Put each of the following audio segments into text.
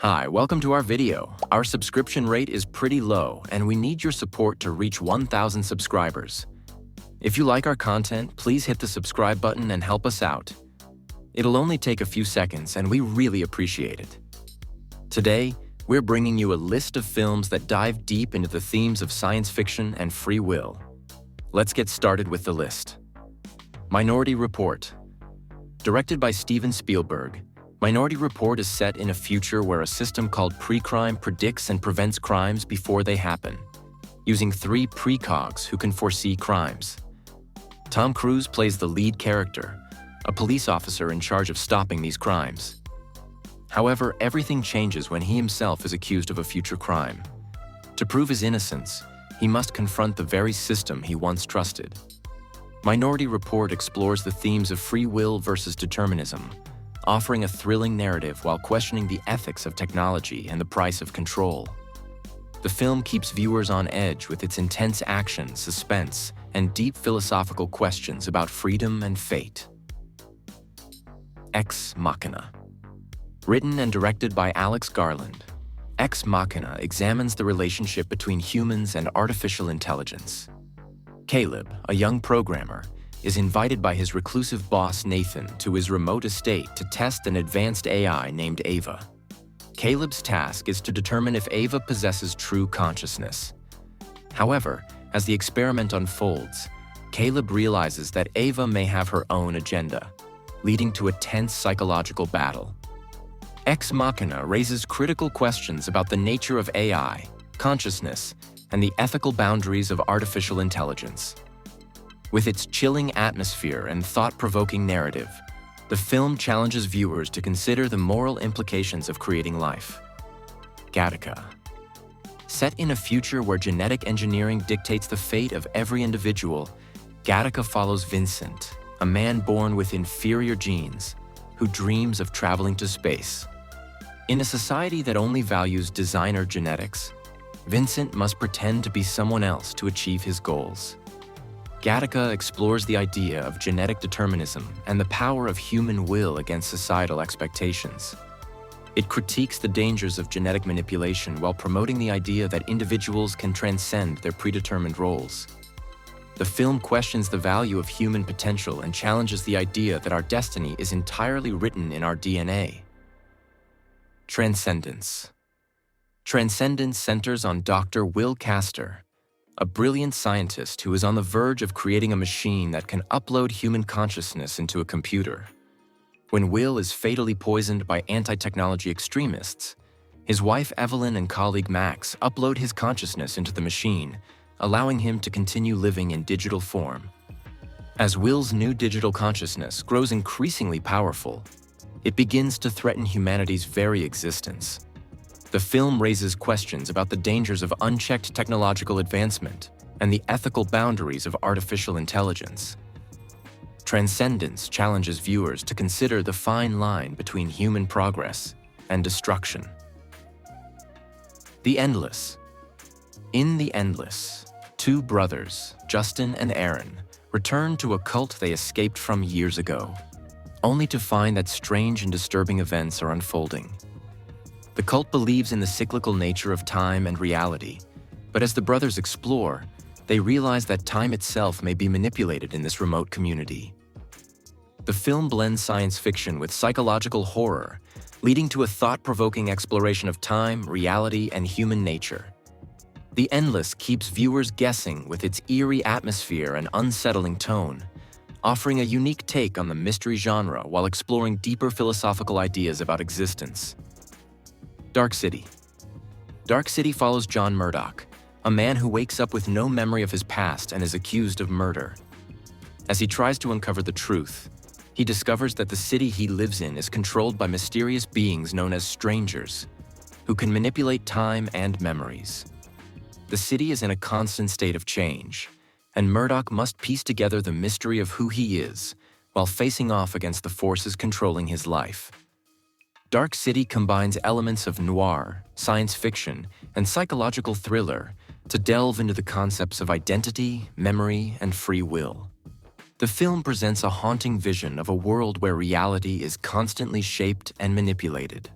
Hi, welcome to our video. Our subscription rate is pretty low, and we need your support to reach 1,000 subscribers. If you like our content, please hit the subscribe button and help us out. It'll only take a few seconds, and we really appreciate it. Today, we're bringing you a list of films that dive deep into the themes of science fiction and free will. Let's get started with the list. Minority Report. Directed by Steven Spielberg, Minority Report is set in a future where a system called pre-crime predicts and prevents crimes before they happen, using three precogs who can foresee crimes. Tom Cruise plays the lead character, a police officer in charge of stopping these crimes. However, everything changes when he himself is accused of a future crime. To prove his innocence, he must confront the very system he once trusted. Minority Report explores the themes of free will versus determinism, offering a thrilling narrative while questioning the ethics of technology and the price of control. The film keeps viewers on edge with its intense action, suspense, and deep philosophical questions about freedom and fate. Ex Machina. Written and directed by Alex Garland, Ex Machina examines the relationship between humans and artificial intelligence. Caleb, a young programmer, is invited by his reclusive boss Nathan to his remote estate to test an advanced AI named Ava. Caleb's task is to determine if Ava possesses true consciousness. However, as the experiment unfolds, Caleb realizes that Ava may have her own agenda, leading to a tense psychological battle. Ex Machina raises critical questions about the nature of AI, consciousness, and the ethical boundaries of artificial intelligence. With its chilling atmosphere and thought-provoking narrative, the film challenges viewers to consider the moral implications of creating life. Gattaca. Set in a future where genetic engineering dictates the fate of every individual, Gattaca follows Vincent, a man born with inferior genes, who dreams of traveling to space. In a society that only values designer genetics, Vincent must pretend to be someone else to achieve his goals. Gattaca explores the idea of genetic determinism and the power of human will against societal expectations. It critiques the dangers of genetic manipulation while promoting the idea that individuals can transcend their predetermined roles. The film questions the value of human potential and challenges the idea that our destiny is entirely written in our DNA. Transcendence. Transcendence centers on Dr. Will Castor, a brilliant scientist who is on the verge of creating a machine that can upload human consciousness into a computer. When Will is fatally poisoned by anti-technology extremists, his wife Evelyn and colleague Max upload his consciousness into the machine, allowing him to continue living in digital form. As Will's new digital consciousness grows increasingly powerful, it begins to threaten humanity's very existence. The film raises questions about the dangers of unchecked technological advancement and the ethical boundaries of artificial intelligence. Transcendence challenges viewers to consider the fine line between human progress and destruction. The Endless. In The Endless, two brothers, Justin and Aaron, return to a cult they escaped from years ago, only to find that strange and disturbing events are unfolding. The cult believes in the cyclical nature of time and reality, but as the brothers explore, they realize that time itself may be manipulated in this remote community. The film blends science fiction with psychological horror, leading to a thought-provoking exploration of time, reality, and human nature. The Endless keeps viewers guessing with its eerie atmosphere and unsettling tone, offering a unique take on the mystery genre while exploring deeper philosophical ideas about existence. Dark City. Dark City follows John Murdoch, a man who wakes up with no memory of his past and is accused of murder. As he tries to uncover the truth, he discovers that the city he lives in is controlled by mysterious beings known as strangers, who can manipulate time and memories. The city is in a constant state of change, and Murdoch must piece together the mystery of who he is while facing off against the forces controlling his life. Dark City combines elements of noir, science fiction, and psychological thriller to delve into the concepts of identity, memory, and free will. The film presents a haunting vision of a world where reality is constantly shaped and manipulated.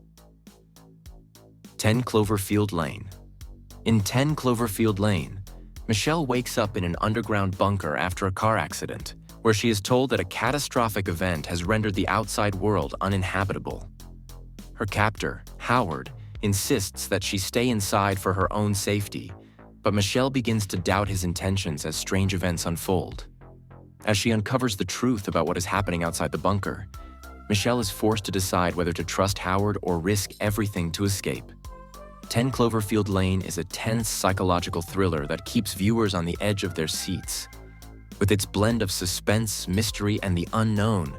10 Cloverfield Lane. In 10 Cloverfield Lane, Michelle wakes up in an underground bunker after a car accident, where she is told that a catastrophic event has rendered the outside world uninhabitable. Her captor, Howard, insists that she stay inside for her own safety, but Michelle begins to doubt his intentions as strange events unfold. As she uncovers the truth about what is happening outside the bunker, Michelle is forced to decide whether to trust Howard or risk everything to escape. 10 Cloverfield Lane is a tense psychological thriller that keeps viewers on the edge of their seats. With its blend of suspense, mystery, and the unknown,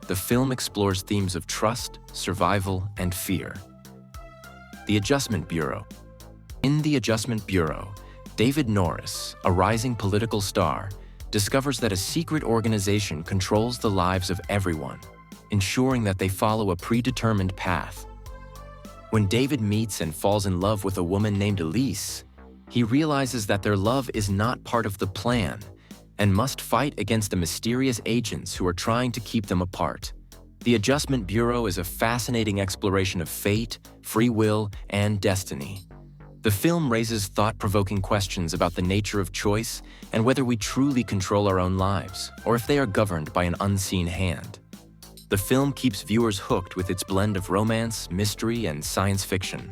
the film explores themes of trust, survival, and fear. The Adjustment Bureau. In The Adjustment Bureau, David Norris, a rising political star, discovers that a secret organization controls the lives of everyone, ensuring that they follow a predetermined path. When David meets and falls in love with a woman named Elise, he realizes that their love is not part of the plan and must fight against the mysterious agents who are trying to keep them apart. The Adjustment Bureau is a fascinating exploration of fate, free will, and destiny. The film raises thought-provoking questions about the nature of choice and whether we truly control our own lives, or if they are governed by an unseen hand. The film keeps viewers hooked with its blend of romance, mystery, and science fiction.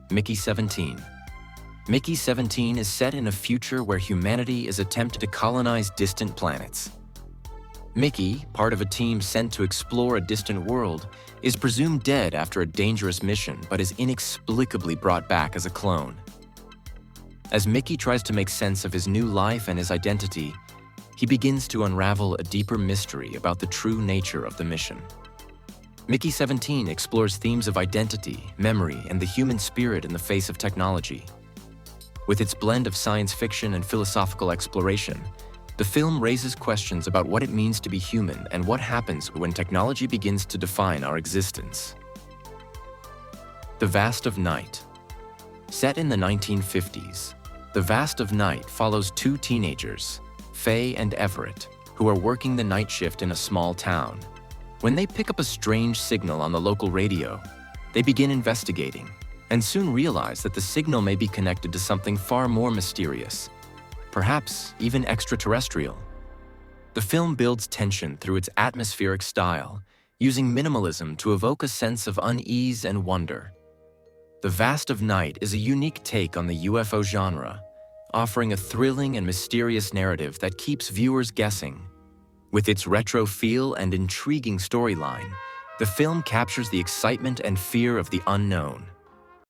Mickey 17. Mickey 17 is set in a future where humanity is attempting to colonize distant planets. Mickey, part of a team sent to explore a distant world, is presumed dead after a dangerous mission but is inexplicably brought back as a clone. As Mickey tries to make sense of his new life and his identity, he begins to unravel a deeper mystery about the true nature of the mission. Mickey 17 explores themes of identity, memory, and the human spirit in the face of technology. With its blend of science fiction and philosophical exploration, the film raises questions about what it means to be human and what happens when technology begins to define our existence. The Vast of Night. Set in the 1950s, The Vast of Night follows two teenagers, Faye and Everett, who are working the night shift in a small town. When they pick up a strange signal on the local radio, they begin investigating and soon realize that the signal may be connected to something far more mysterious, perhaps even extraterrestrial. The film builds tension through its atmospheric style, using minimalism to evoke a sense of unease and wonder. The Vast of Night is a unique take on the UFO genre, offering a thrilling and mysterious narrative that keeps viewers guessing. With its retro feel and intriguing storyline, the film captures the excitement and fear of the unknown.